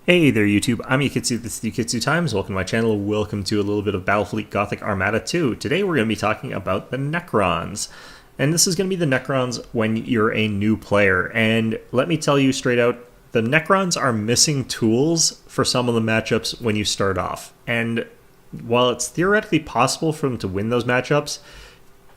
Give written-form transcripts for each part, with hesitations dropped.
Hey there YouTube, I'm Yukitsu, this is Yukitsu Times, welcome to my channel, welcome to a little bit of Battlefleet Gothic Armada 2. Today we're going to be talking about the Necrons. And this is going to be the Necrons when you're a new player. And let me tell you straight out, the Necrons are missing tools for some of the matchups when you start off. And while it's theoretically possible for them to win those matchups,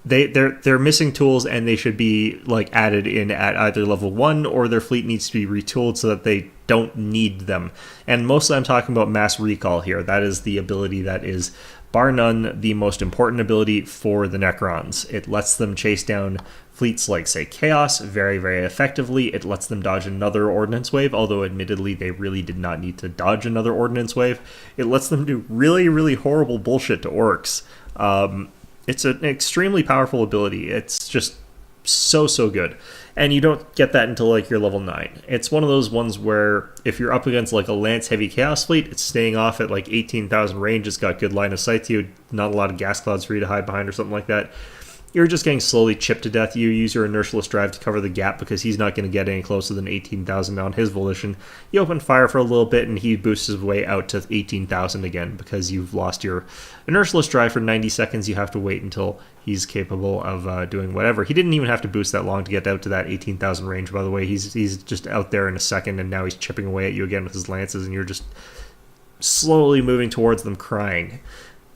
they're missing tools, and they should be like added in at either level 1 or their fleet needs to be retooled so that they don't need them. And mostly I'm talking about mass recall here. That is the ability that is, bar none, the most important ability for the Necrons. It lets them chase down fleets like, say, Chaos very, very effectively. It lets them dodge another Ordnance Wave, although admittedly they really did not need to dodge another Ordnance Wave. It lets them do really, really horrible bullshit to Orcs. It's an extremely powerful ability. It's just so good. And you don't get that until like you're level 9. It's one of those ones where if you're up against like a Lance Heavy Chaos fleet, it's staying off at like 18,000 range, it's got good line of sight to you, not a lot of gas clouds for you to hide behind or something like that. You're just getting slowly chipped to death. You use your inertialist drive to cover the gap because he's not going to get any closer than 18,000 on his volition. You open fire for a little bit and he boosts his way out to 18,000 again because you've lost your inertialist drive for 90 seconds. You have to wait until he's capable of doing whatever. He didn't even have to boost that long to get out to that 18,000 range, by the way. He's just out there in a second, and now he's chipping away at you again with his lances, and you're just slowly moving towards them crying.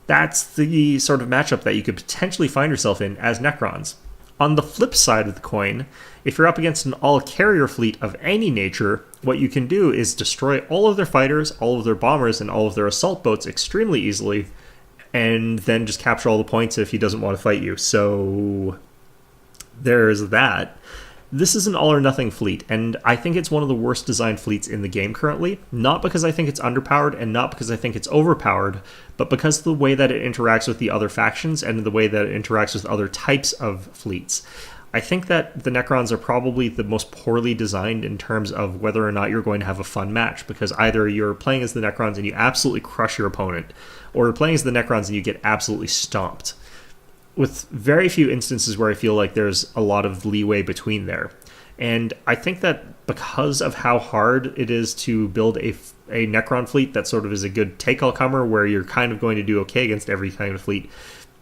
That's the sort of matchup that you could potentially find yourself in as Necrons. On the flip side of the coin, if you're up against an all-carrier fleet of any nature, what you can do is destroy all of their fighters, all of their bombers, and all of their assault boats extremely easily, and then just capture all the points if he doesn't want to fight you. So there's that. This is an all-or-nothing fleet, and I think it's one of the worst designed fleets in the game currently, not because I think it's underpowered and not because I think it's overpowered, but because of the way that it interacts with the other factions and the way that it interacts with other types of fleets. I think that the Necrons are probably the most poorly designed in terms of whether or not you're going to have a fun match, because either you're playing as the Necrons and you absolutely crush your opponent, or you're playing as the Necrons and you get absolutely stomped, with very few instances where I feel like there's a lot of leeway between there. And I think that because of how hard it is to build a Necron fleet that sort of is a good take-all-comer, where you're kind of going to do okay against every kind of fleet,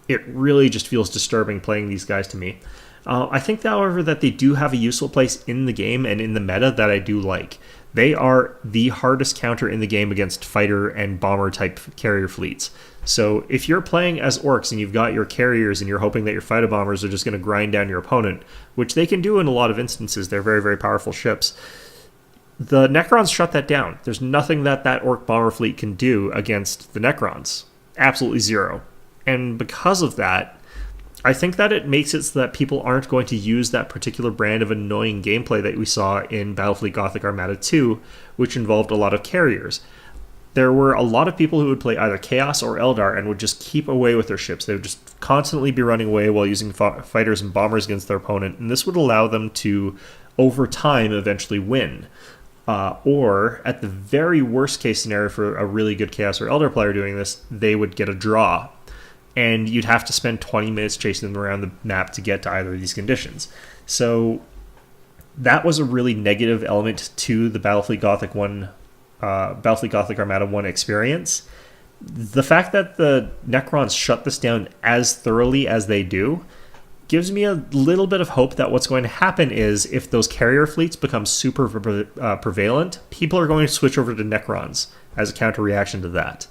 it really just feels disturbing playing these guys to me. I think, however, that they do have a useful place in the game and in the meta that I do like. They are the hardest counter in the game against fighter and bomber type carrier fleets. So if you're playing as Orcs and you've got your carriers and you're hoping that your fighter bombers are just going to grind down your opponent, which they can do in a lot of instances, they're very, very powerful ships, the Necrons shut that down. There's nothing that Orc bomber fleet can do against the Necrons. Absolutely zero. And because of that, I think that it makes it so that people aren't going to use that particular brand of annoying gameplay that we saw in Battlefleet Gothic Armada 2, which involved a lot of carriers. There were a lot of people who would play either Chaos or Eldar and would just keep away with their ships. They would just constantly be running away while using fighters and bombers against their opponent, and this would allow them to, over time, eventually win. Or, at the very worst case scenario for a really good Chaos or Eldar player doing this, they would get a draw. And you'd have to spend 20 minutes chasing them around the map to get to either of these conditions. So that was a really negative element to the Battlefleet Gothic Armada 1 experience. The fact that the Necrons shut this down as thoroughly as they do gives me a little bit of hope that what's going to happen is, if those carrier fleets become super prevalent, people are going to switch over to Necrons as a counter reaction to that.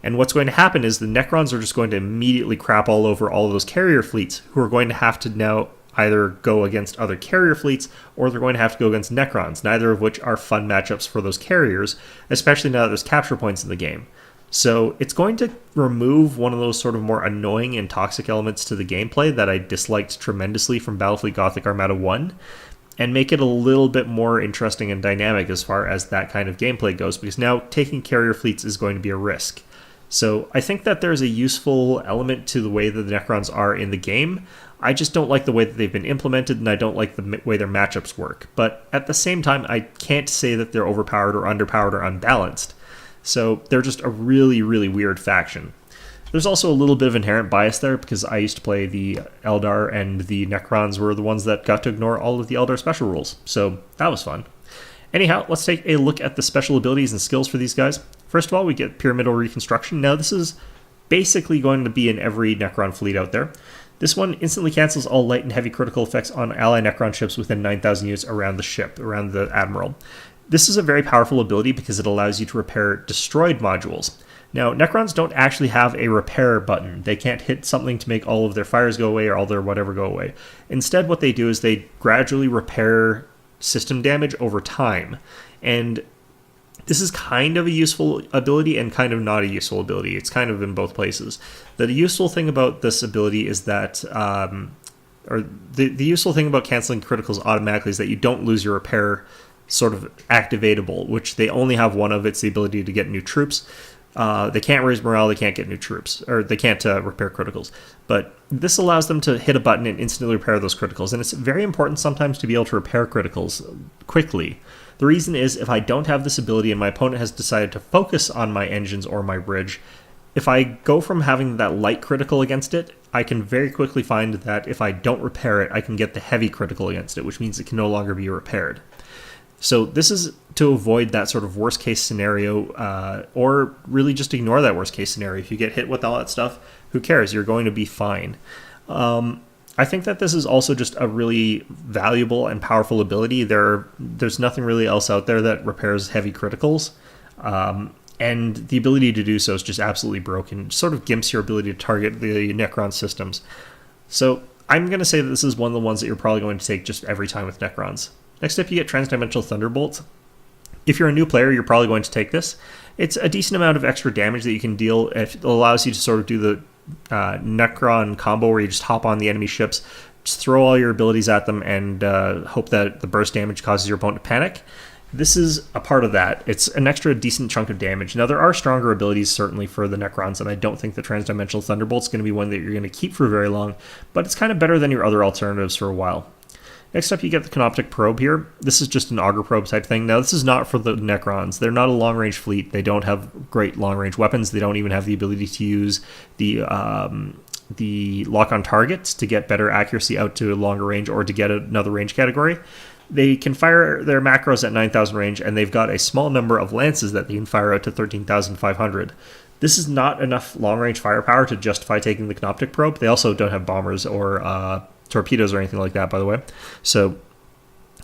And what's going to happen is the Necrons are just going to immediately crap all over all of those carrier fleets, who are going to have to now either go against other carrier fleets, or they're going to have to go against Necrons, neither of which are fun matchups for those carriers, especially now that there's capture points in the game. So it's going to remove one of those sort of more annoying and toxic elements to the gameplay that I disliked tremendously from Battlefleet Gothic Armada 1, and make it a little bit more interesting and dynamic as far as that kind of gameplay goes, because now taking carrier fleets is going to be a risk. So I think that there's a useful element to the way that the Necrons are in the game. I just don't like the way that they've been implemented, and I don't like the way their matchups work. But at the same time, I can't say that they're overpowered or underpowered or unbalanced. So they're just a really, really weird faction. There's also a little bit of inherent bias there, because I used to play the Eldar, and the Necrons were the ones that got to ignore all of the Eldar special rules. So that was fun. Anyhow, let's take a look at the special abilities and skills for these guys. First of all, we get Pyramidal Reconstruction. Now, this is basically going to be in every Necron fleet out there. This one instantly cancels all light and heavy critical effects on ally Necron ships within 9,000 units around the ship, around the Admiral. This is a very powerful ability because it allows you to repair destroyed modules. Now, Necrons don't actually have a repair button. They can't hit something to make all of their fires go away or all their whatever go away. Instead, what they do is they gradually repair system damage over time. And this is kind of a useful ability and kind of not a useful ability. It's kind of in both places. The useful thing about this ability is that, the useful thing about canceling criticals automatically is that you don't lose your repair sort of activatable, which they only have one of. It's the ability to get new troops. They can't raise morale, they can't get new troops, or they can't repair criticals. But this allows them to hit a button and instantly repair those criticals. And it's very important sometimes to be able to repair criticals quickly. The reason is, if I don't have this ability and my opponent has decided to focus on my engines or my bridge, if I go from having that light critical against it, I can very quickly find that if I don't repair it, I can get the heavy critical against it, which means it can no longer be repaired. So this is to avoid that sort of worst case scenario, or really just ignore that worst case scenario. If you get hit with all that stuff, who cares? You're going to be fine. I think that this is also just a really valuable and powerful ability. There's nothing really else out there that repairs heavy criticals. And the ability to do so is just absolutely broken. It sort of gimps your ability to target the Necron systems. So I'm going to say that this is one of the ones that you're probably going to take just every time with Necrons. Next up, you get Transdimensional Thunderbolt. If you're a new player, you're probably going to take this. It's a decent amount of extra damage that you can deal. It allows you to sort of do the Necron combo where you just hop on the enemy ships, just throw all your abilities at them, and hope that the burst damage causes your opponent to panic. This is a part of that. It's an extra decent chunk of damage. Now, there are stronger abilities, certainly, for the Necrons, and I don't think the Transdimensional Thunderbolt's going to be one that you're going to keep for very long, but it's kind of better than your other alternatives for a while. Next up, you get the Canoptic Probe here. This is just an Auger Probe type thing. Now, this is not for the Necrons. They're not a long-range fleet. They don't have great long-range weapons. They don't even have the ability to use the lock-on targets to get better accuracy out to a longer range or to get another range category. They can fire their macros at 9,000 range, and they've got a small number of lances that they can fire out to 13,500. This is not enough long-range firepower to justify taking the Canoptic Probe. They also don't have bombers or torpedoes or anything like that, by the way. So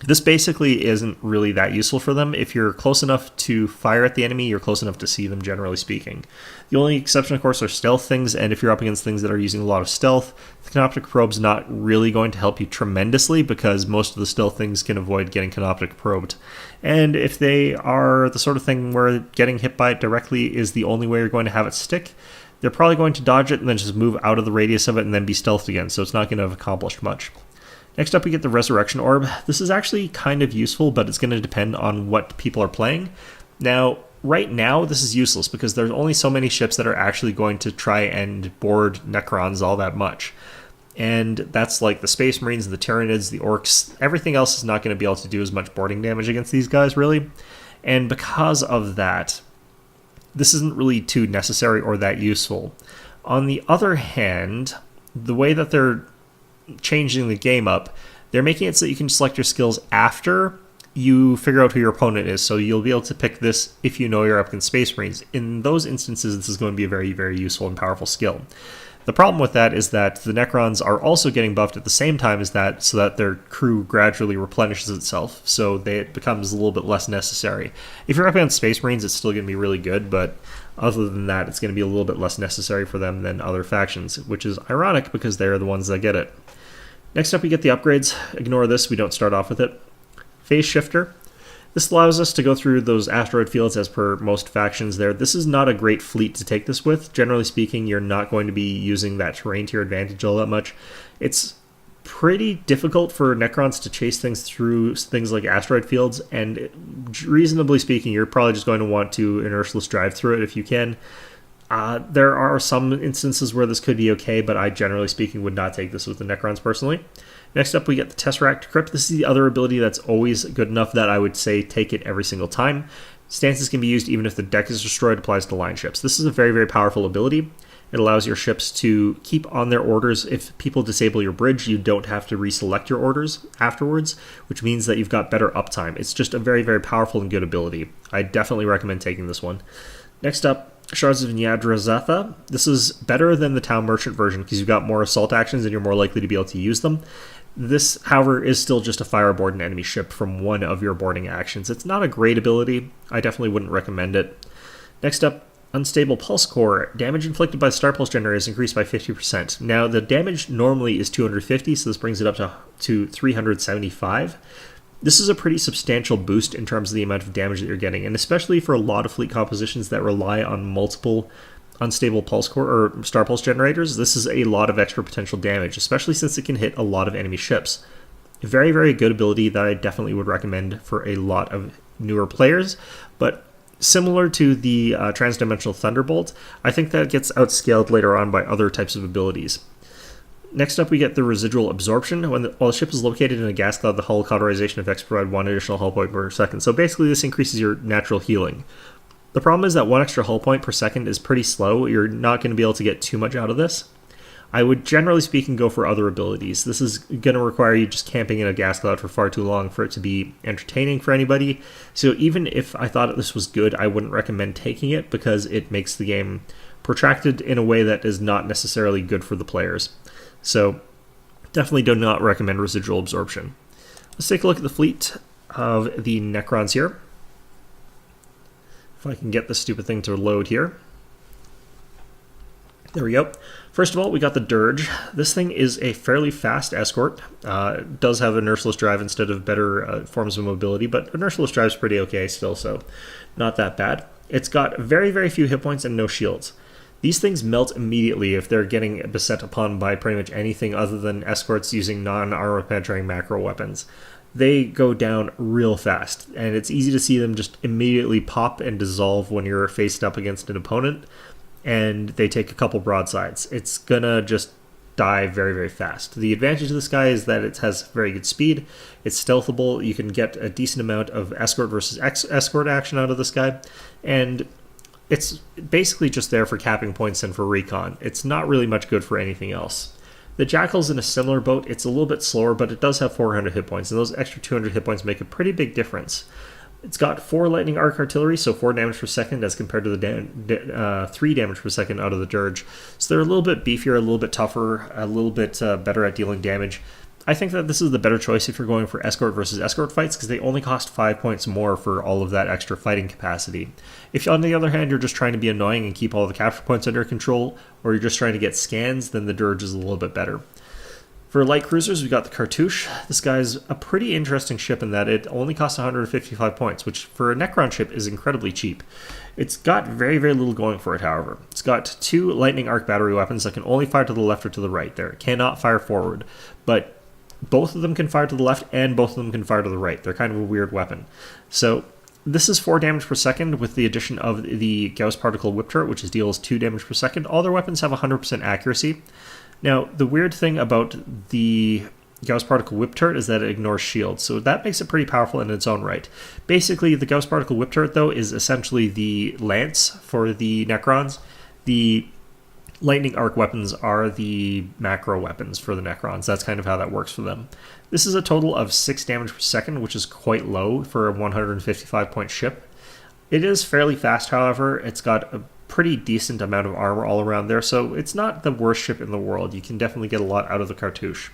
this basically isn't really that useful for them. If you're close enough to fire at the enemy, you're close enough to see them, generally speaking. The only exception, of course, are stealth things, and if you're up against things that are using a lot of stealth, the Canoptic Probe's not really going to help you tremendously because most of the stealth things can avoid getting Canoptic Probed. And if they are the sort of thing where getting hit by it directly is the only way you're going to have it stick, they're probably going to dodge it and then just move out of the radius of it and then be stealthed again, so it's not going to have accomplished much. Next up, we get the Resurrection Orb. This is actually kind of useful, but it's going to depend on what people are playing. Now, right now, this is useless because there's only so many ships that are actually going to try and board Necrons all that much. And that's like the Space Marines, the Tyranids, the Orcs. Everything else is not going to be able to do as much boarding damage against these guys, really. And because of that, this isn't really too necessary or that useful. On the other hand, the way that they're changing the game up, they're making it so that you can select your skills after you figure out who your opponent is. So you'll be able to pick this if you know you're up against Space Marines. In those instances, this is going to be a very, very useful and powerful skill. The problem with that is that the Necrons are also getting buffed at the same time as that, so that their crew gradually replenishes itself, so it becomes a little bit less necessary. If you're up against Space Marines, it's still going to be really good, but other than that, it's going to be a little bit less necessary for them than other factions, which is ironic because they're the ones that get it. Next up, we get the upgrades. Ignore this, we don't start off with it. Phase Shifter. This allows us to go through those asteroid fields as per most factions there. This is not a great fleet to take this with. Generally speaking, you're not going to be using that terrain to your advantage all that much. It's pretty difficult for Necrons to chase things through things like asteroid fields, and reasonably speaking, you're probably just going to want to inertialess drive through it if you can. There are some instances where this could be okay, but I generally speaking would not take this with the Necrons personally. Next up, we get the Tesseract Crypt. This is the other ability that's always good enough that I would say take it every single time. Stances can be used even if the deck is destroyed, applies to line ships. This is a very, very powerful ability. It allows your ships to keep on their orders. If people disable your bridge, you don't have to reselect your orders afterwards, which means that you've got better uptime. It's just a very, very powerful and good ability. I definitely recommend taking this one. Next up, Shards of Nyadrazatha. This is better than the Town Merchant version because you've got more assault actions and you're more likely to be able to use them. This, however, is still just a fire aboard an enemy ship from one of your boarding actions. It's not a great ability. I definitely wouldn't recommend it. Next up, Unstable Pulse Core. Damage inflicted by Star Pulse Generator is increased by 50%. Now, the damage normally is 250, so this brings it up to 375. This is a pretty substantial boost in terms of the amount of damage that you're getting, and especially for a lot of fleet compositions that rely on multiple Unstable Pulse Core or Star Pulse Generators, this is a lot of extra potential damage, especially since it can hit a lot of enemy ships. A very, very good ability that I definitely would recommend for a lot of newer players, but similar to the Transdimensional Thunderbolt, I think that gets outscaled later on by other types of abilities. Next up, we get the Residual Absorption. While the ship is located in a gas cloud, the hull cauterization effects provide 1 additional hull point per second. So basically, this increases your natural healing. The problem is that 1 extra hull point per second is pretty slow. You're not going to be able to get too much out of this. I would, generally speaking, go for other abilities. This is going to require you just camping in a gas cloud for far too long for it to be entertaining for anybody. So even if I thought this was good, I wouldn't recommend taking it because it makes the game protracted in a way that is not necessarily good for the players. So definitely do not recommend Residual Absorption. Let's take a look at the fleet of the Necrons here. If I can get this stupid thing to load here. There we go. First of all, we got the Dirge. This thing is a fairly fast escort. It does have inertialess drive instead of better forms of mobility, but inertialess drive is pretty okay still, so not that bad. It's got very, very few hit points and no shields. These things melt immediately if they're getting beset upon by pretty much anything other than escorts using non-armor penetrating macro weapons. They go down real fast, and it's easy to see them just immediately pop and dissolve when you're faced up against an opponent, and they take a couple broadsides. It's gonna just die very, very fast. The advantage of this guy is that it has very good speed, it's stealthable, you can get a decent amount of escort versus escort action out of this guy, and it's basically just there for capping points and for recon. It's not really much good for anything else. The Jackal's in a similar boat. It's a little bit slower, but it does have 400 hit points, and those extra 200 hit points make a pretty big difference. It's got 4 lightning arc artillery, so 4 damage per second as compared to the 3 damage per second out of the Dirge. So they're a little bit beefier, a little bit tougher, a little bit better at dealing damage. I think that this is the better choice if you're going for escort versus escort fights, because they only cost 5 points more for all of that extra fighting capacity. If on the other hand you're just trying to be annoying and keep all the capture points under control, or you're just trying to get scans, then the Dirge is a little bit better. For light cruisers, we got the Cartouche. This guy's a pretty interesting ship in that it only costs 155 points, which for a Necron ship is incredibly cheap. It's got very, very little going for it, however. It's got 2 lightning arc battery weapons that can only fire to the left or to the right there. It cannot fire forward, but both of them can fire to the left and both of them can fire to the right. They're kind of a weird weapon. So this is 4 damage per second with the addition of the Gauss Particle Whip Turret, which deals 2 damage per second. All their weapons have 100% accuracy. Now, the weird thing about the Gauss Particle Whip Turret is that it ignores shields, so that makes it pretty powerful in its own right. Basically, the Gauss Particle Whip Turret, though, is essentially the lance for the Necrons. The lightning arc weapons are the macro weapons for the Necrons. That's kind of how that works for them. This is a total of 6 damage per second, which is quite low for a 155-point ship. It is fairly fast, however. It's got a pretty decent amount of armor all around there, so it's not the worst ship in the world. You can definitely get a lot out of the Cartouche.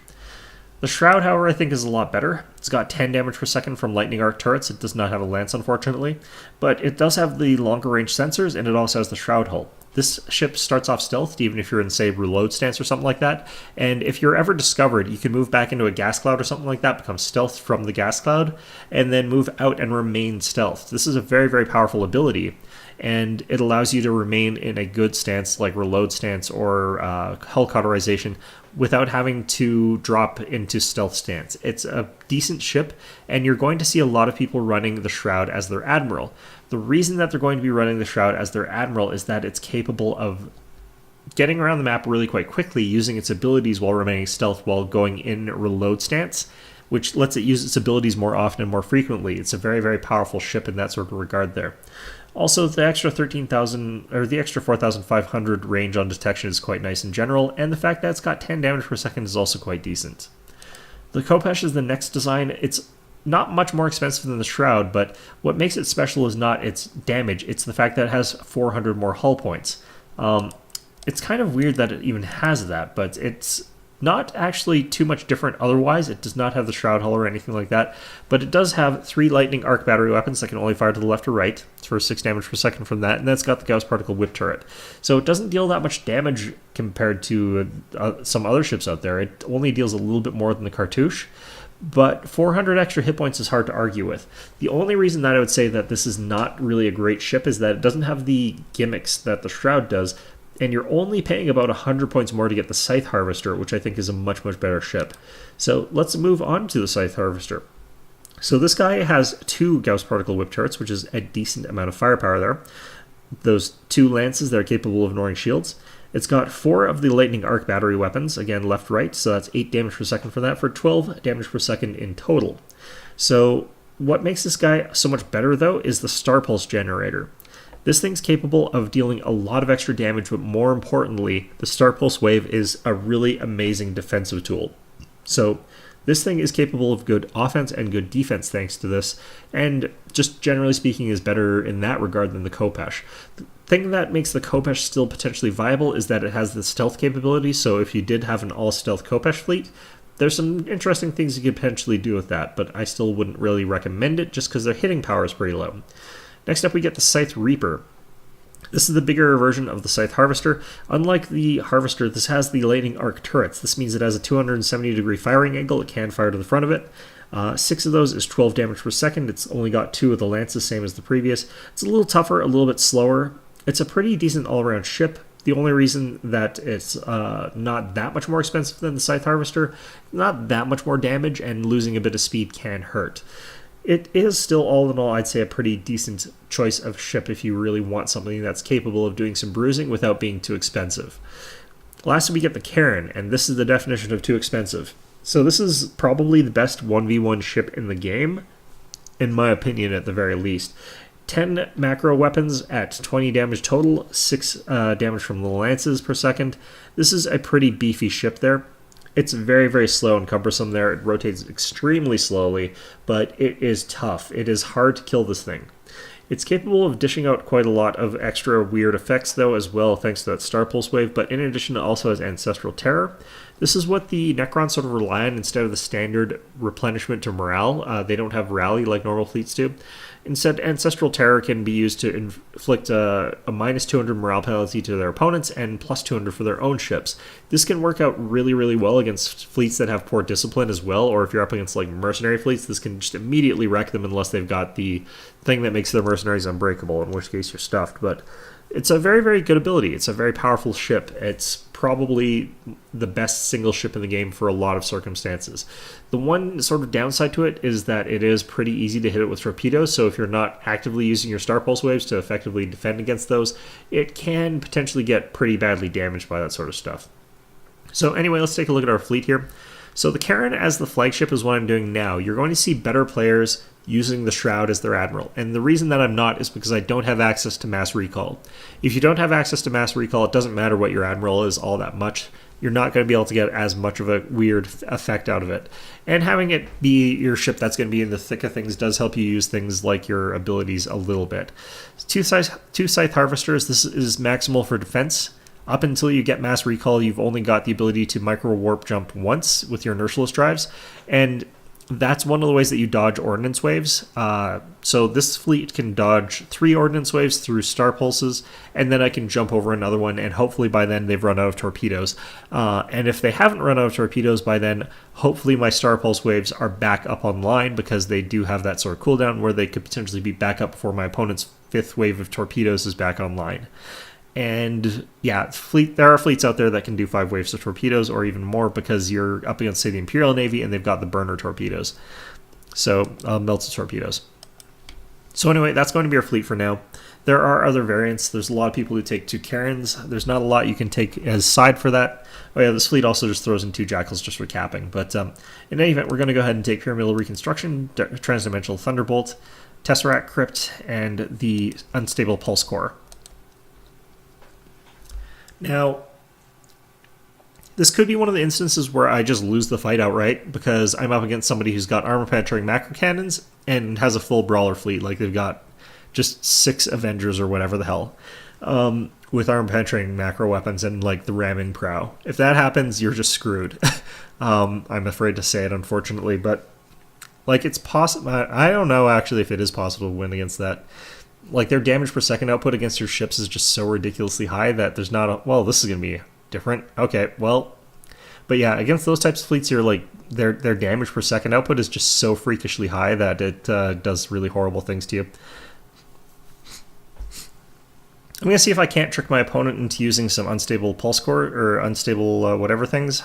The Shroud, however, I think is a lot better. It's got 10 damage per second from lightning arc turrets. It does not have a lance, unfortunately, but it does have the longer range sensors, and it also has the Shroud hull. This ship starts off stealthed, even if you're in, say, reload stance or something like that, and if you're ever discovered, you can move back into a gas cloud or something like that, become stealth from the gas cloud, and then move out and remain stealth. This is a very, very powerful ability, and it allows you to remain in a good stance like reload stance or hull cauterization without having to drop into stealth stance. It's a decent ship, and you're going to see a lot of people running the Shroud as their admiral. The reason that they're going to be running the Shroud as their admiral is that it's capable of getting around the map really quite quickly using its abilities while remaining stealth while going in reload stance, which lets it use its abilities more often and more frequently. It's a very, very powerful ship in that sort of regard there. Also, the extra 13,000 or the extra 4,500 range on detection is quite nice in general, and the fact that it's got 10 damage per second is also quite decent. The Khopesh is the next design. It's not much more expensive than the Shroud, but what makes it special is not its damage, it's the fact that it has 400 more hull points. It's kind of weird that it even has that, but it's not actually too much different otherwise. It does not have the Shroud hull or anything like that, but it does have 3 lightning arc battery weapons that can only fire to the left or right for 6 damage per second from that, and that's got the Gauss particle whip turret. So it doesn't deal that much damage compared to some other ships out there. It only deals a little bit more than the Cartouche, but 400 extra hit points is hard to argue with. The only reason that I would say that this is not really a great ship is that it doesn't have the gimmicks that the Shroud does, and you're only paying about 100 points more to get the Scythe Harvester, which I think is a much, much better ship. So let's move on to the Scythe Harvester. So this guy has 2 Gauss Particle Whip turrets, which is a decent amount of firepower there. Those 2 lances that are capable of ignoring shields. It's got 4 of the Lightning Arc battery weapons, again left-right, so that's 8 damage per second for that, for 12 damage per second in total. So what makes this guy so much better, though, is the Star Pulse generator. This thing's capable of dealing a lot of extra damage, but more importantly, the Star Pulse Wave is a really amazing defensive tool. So this thing is capable of good offense and good defense thanks to this, and just generally speaking is better in that regard than the Khopesh. The thing that makes the Khopesh still potentially viable is that it has the stealth capability, so if you did have an all-stealth Khopesh fleet, there's some interesting things you could potentially do with that, but I still wouldn't really recommend it just because their hitting power is pretty low. Next up, we get the Scythe Reaper. This is the bigger version of the Scythe Harvester. Unlike the Harvester, this has the Lightning Arc turrets. This means it has a 270-degree firing angle. It can fire to the front of it. 6 of those is 12 damage per second. It's only got 2 of the lances, same as the previous. It's a little tougher, a little bit slower. It's a pretty decent all-around ship. The only reason that it's not that much more expensive than the Scythe Harvester, not that much more damage, and losing a bit of speed can hurt. It is still, all in all, I'd say a pretty decent choice of ship if you really want something that's capable of doing some bruising without being too expensive. Last, we get the Karen, and this is the definition of too expensive. So this is probably the best 1v1 ship in the game, in my opinion at the very least. 10 macro weapons at 20 damage total, 6 damage from the lances per second. This is a pretty beefy ship there. It's very, very slow and cumbersome there. It rotates extremely slowly, but it is tough. It is hard to kill this thing. It's capable of dishing out quite a lot of extra weird effects, though, as well, thanks to that Star Pulse Wave, but in addition, it also has Ancestral Terror. This is what the Necrons sort of rely on instead of the standard replenishment to morale. They don't have rally like normal fleets do. Instead, Ancestral Terror can be used to inflict a minus 200 morale penalty to their opponents and plus 200 for their own ships. This can work out really, really well against fleets that have poor discipline as well, or if you're up against like mercenary fleets, this can just immediately wreck them unless they've got the thing that makes their mercenaries unbreakable, in which case you're stuffed. But it's a very, very good ability. It's a very powerful ship. It's probably the best single ship in the game for a lot of circumstances. The one sort of downside to it is that it is pretty easy to hit it with torpedoes, so if you're not actively using your Star Pulse Waves to effectively defend against those, it can potentially get pretty badly damaged by that sort of stuff. So anyway, let's take a look at our fleet here. So the Karen as the flagship is what I'm doing now. You're going to see better players using the Shroud as their admiral. And the reason that I'm not is because I don't have access to mass recall. If you don't have access to mass recall, it doesn't matter what your admiral is all that much. You're not going to be able to get as much of a weird effect out of it. And having it be your ship that's going to be in the thick of things does help you use things like your abilities a little bit. Two Scythe Harvesters, this is maximal for defense. Up until you get mass recall, you've only got the ability to micro warp jump once with your inertialist drives, and that's one of the ways that you dodge ordnance waves. So this fleet can dodge 3 ordnance waves through star pulses, and then I can jump over another one, and hopefully by then they've run out of torpedoes. And if they haven't run out of torpedoes by then, hopefully my star pulse waves are back up online, because they do have that sort of cooldown where they could potentially be back up before my opponent's 5th wave of torpedoes is back online. And yeah, there are fleets out there that can do 5 waves of torpedoes or even more, because you're up against, say, the Imperial Navy, and they've got the burner torpedoes. So, melted torpedoes. So anyway, that's going to be our fleet for now. There are other variants. There's a lot of people who take 2 Karens. There's not a lot you can take as side for that. Oh yeah, this fleet also just throws in 2 Jackals just for capping. But in any event, we're going to go ahead and take Pyramidal Reconstruction, Transdimensional Thunderbolt, Tesseract Crypt, and the Unstable Pulse Core. Now, this could be one of the instances where I just lose the fight outright because I'm up against somebody who's got armor-penetrating macro cannons and has a full brawler fleet. Like, they've got just 6 Avengers or whatever the hell with armor-penetrating macro weapons and, like, the ramming prow. If that happens, you're just screwed. I'm afraid to say it, unfortunately, but, like, it's possible. I don't know, actually, if it is possible to win against that. Like, their damage per second output against your ships is just so ridiculously high that there's not a... Well, this is going to be different. Okay, well... But yeah, against those types of fleets, you're like their damage per second output is just so freakishly high that it does really horrible things to you. I'm going to see if I can't trick my opponent into using some unstable pulse core or unstable whatever things.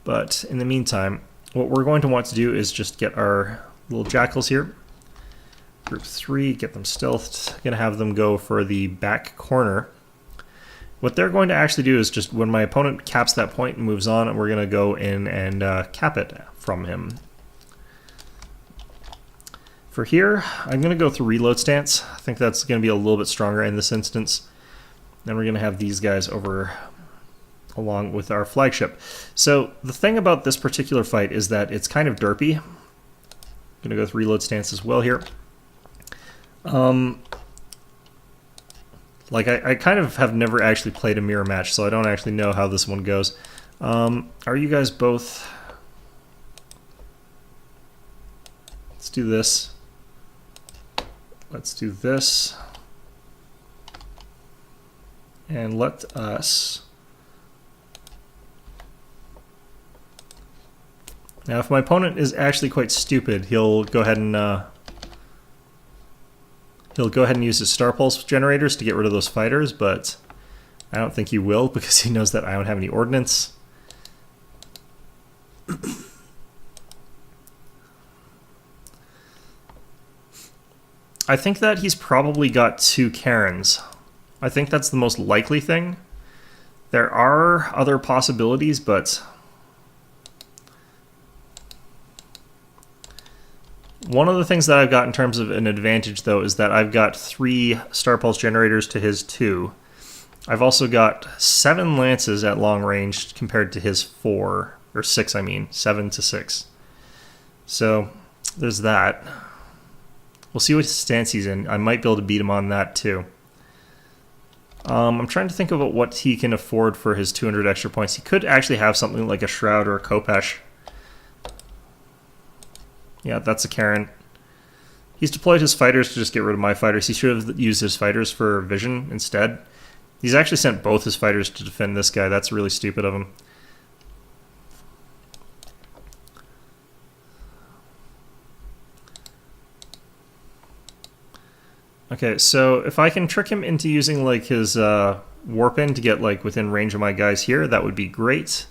But in the meantime, what we're going to want to do is just get our little jackals here. Group 3, get them stealthed. Going to have them go for the back corner. What they're going to actually do is just when my opponent caps that point and moves on, we're going to go in and cap it from him. For here, I'm going to go through reload stance. I think that's going to be a little bit stronger in this instance. Then we're going to have these guys over along with our flagship. So the thing about this particular fight is that it's kind of derpy. I'm going to go through reload stance as well here. Like, I kind of have never actually played a mirror match, so I don't actually know how this one goes. Are you guys both... Let's do this. Let's do this. And let us... Now, if my opponent is actually quite stupid, he'll go ahead and... He'll go ahead and use his Star Pulse generators to get rid of those fighters, but I don't think he will because he knows that I don't have any ordnance. I think that he's probably got 2 Karens. I think that's the most likely thing. There are other possibilities, but... One of the things that I've got in terms of an advantage, though, is that I've got 3 Star Pulse generators to his 2. I've also got 7 lances at long range compared to his 4, or 6, I mean, 7 to 6. So, there's that. We'll see what stance he's in. I might be able to beat him on that, too. I'm trying to think about what he can afford for his 200 extra points. He could actually have something like a Shroud or a Kopesh. Yeah, that's a Karen. He's deployed his fighters to just get rid of my fighters. He should have used his fighters for vision instead. He's actually sent both his fighters to defend this guy. That's really stupid of him. Okay, so if I can trick him into using like his warp in to get like within range of my guys here, that would be great.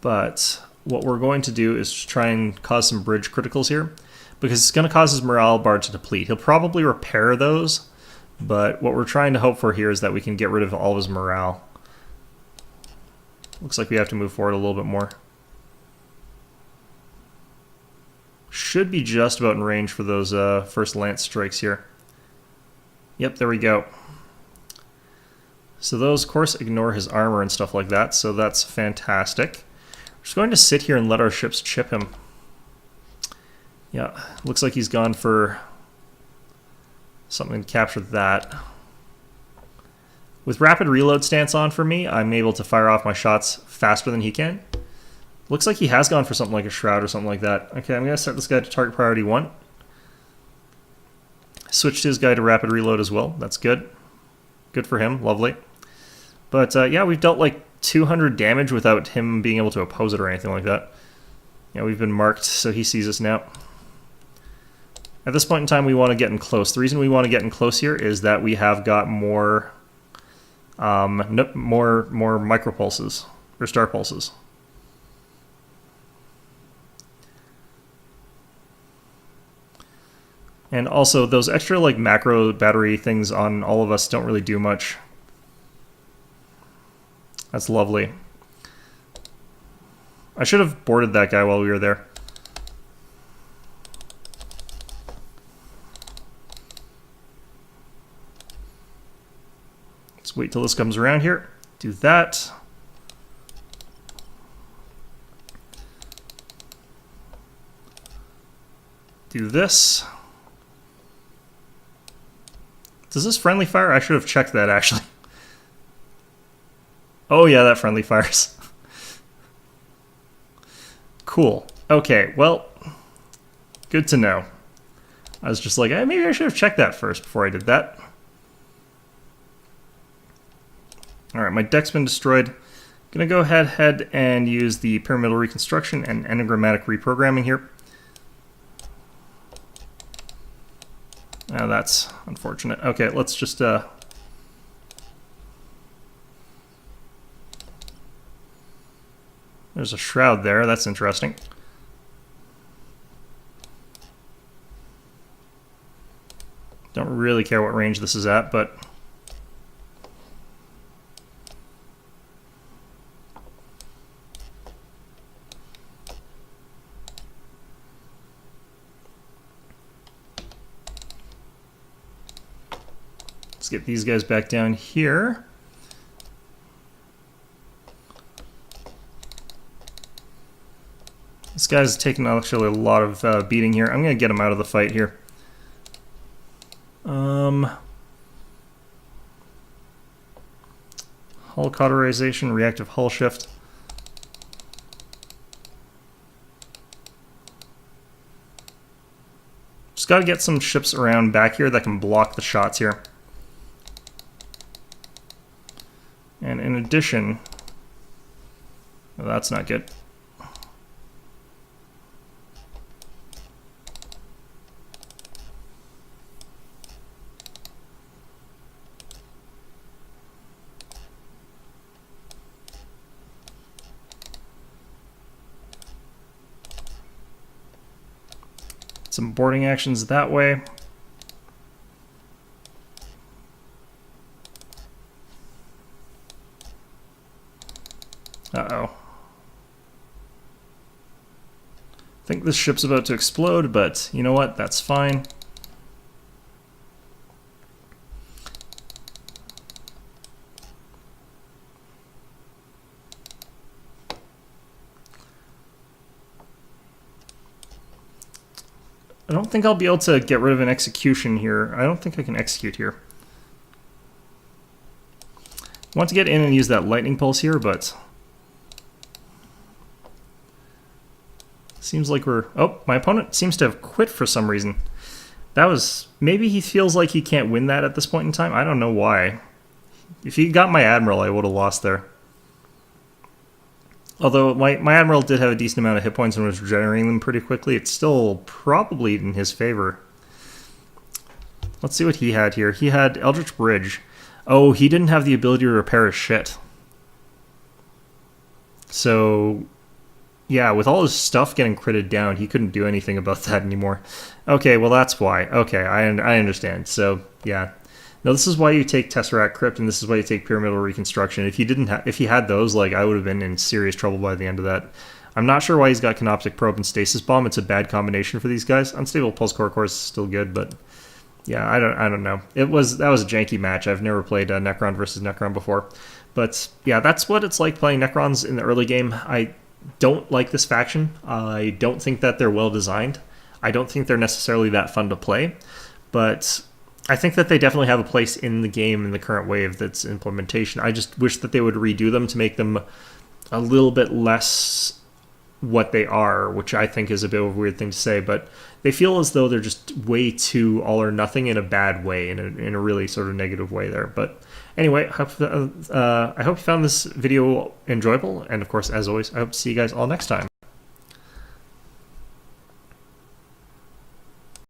But what we're going to do is try and cause some bridge criticals here, because it's going to cause his morale bar to deplete. He'll probably repair those, but what we're trying to hope for here is that we can get rid of all of his morale. Looks like we have to move forward a little bit more. Should be just about in range for those first lance strikes here. Yep, there we go. So those, of course, ignore his armor and stuff like that, so that's fantastic. We're just going to sit here and let our ships chip him. Yeah, looks like he's gone for something to capture that. With rapid reload stance on for me, I'm able to fire off my shots faster than he can. Looks like he has gone for something like a Shroud or something like that. Okay, I'm going to set this guy to target priority 1. Switched his guy to rapid reload as well. That's good. Good for him. Lovely. But yeah, we've dealt like 200 damage without him being able to oppose it or anything like that. Yeah, we've been marked, so he sees us now. At this point in time, we want to get in close. The reason we want to get in close here is that we have got more micropulses, or star pulses. And also, those extra like macro battery things on all of us don't really do much. That's lovely. I should have boarded that guy while we were there. Let's wait till this comes around here. Do that. Do this. Does this friendly fire? I should have checked that, actually. Oh yeah, that friendly fires. Cool. Okay, well, good to know. I was just like, maybe I should have checked that first before I did that. Alright, my deck's been destroyed. Gonna go ahead and use the pyramidal reconstruction and enigmatic reprogramming here. Now that's unfortunate. Okay, let's just there's a shroud there. That's interesting. Don't really care what range this is at, but let's get these guys back down here. This guy's taking actually a lot of beating here. I'm going to get him out of the fight here. Hull cauterization, reactive hull shift. Just got to get some ships around back here that can block the shots here. And in addition, well, that's not good. Some boarding actions that way. Uh-oh. I think this ship's about to explode, but you know what? That's fine. I don't think I'll be able to get rid of an execution here. I don't think I can execute here. I want to get in and use that lightning pulse here, but seems like we're... Oh, my opponent seems to have quit for some reason. That was... Maybe he feels like he can't win that at this point in time. I don't know why. If he got my Admiral, I would have lost there. Although my Admiral did have a decent amount of hit points and was regenerating them pretty quickly, it's still probably in his favor. Let's see what he had here. He had Eldritch Bridge. Oh, he didn't have the ability to repair his shit. So, yeah, with all his stuff getting critted down, he couldn't do anything about that anymore. Okay, well that's why. Okay, I understand. So, yeah. No, this is why you take Tesseract Crypt, and this is why you take Pyramidal Reconstruction. If he had those, like, I would have been in serious trouble by the end of that. I'm not sure why he's got Canoptic Probe and Stasis Bomb. It's a bad combination for these guys. Unstable Pulse Core is still good, but yeah, I don't know. That was a janky match. I've never played Necron versus Necron before, but yeah, that's what it's like playing Necrons in the early game. I don't like this faction. I don't think that they're well designed. I don't think they're necessarily that fun to play, but I think that they definitely have a place in the game in the current wave that's implementation. I just wish that they would redo them to make them a little bit less what they are, which I think is a bit of a weird thing to say, but they feel as though they're just way too all or nothing in a bad way, in a really sort of negative way there. But anyway, I hope you found this video enjoyable, and of course, as always, I hope to see you guys all next time.